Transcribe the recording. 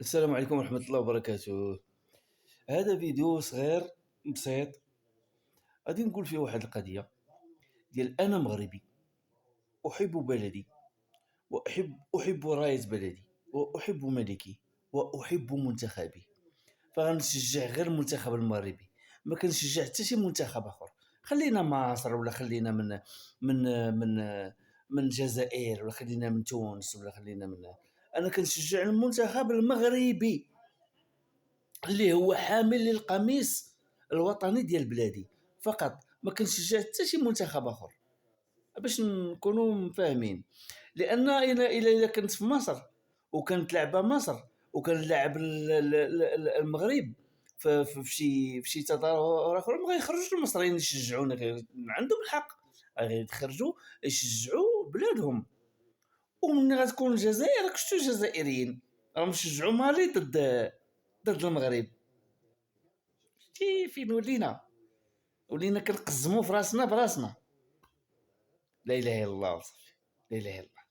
السلام عليكم ورحمة الله وبركاته. هذا فيديو صغير بسيط غادي نقول فيه واحد القضية ديال أنا مغربي، أحب بلدي، أحب راية بلدي، وأحب ملكي، وأحب منتخبي. فغنشجع غير المنتخب المغربي، ما كنشجع حتى شي منتخب آخر. خلينا مصر ولا خلينا من من من الجزائر ولا خلينا من تونس ولا خلينا من. أنا كنشجع المنتخب المغربي اللي هو حامل للقميص الوطني ديال بلادي فقط. ما كنشجع حتى شي منتخب اخر باش نكونوا فاهمين. لان الا كنت في مصر وكانت لعبه مصر وكان لاعب المغرب في شي تظاهر اخر، ما غيخرجوا المصريين يشجعونا، عندهم الحق غيخرجوا يشجعوا بلادهم. ومن غتكون الجزائر راك شفتوا الجزائريين راهم شجعوا مالي ضد المغرب. فين ولينا كنقزموا في راسنا براسنا. لا اله الا الله وصافي. لا اله الا الله.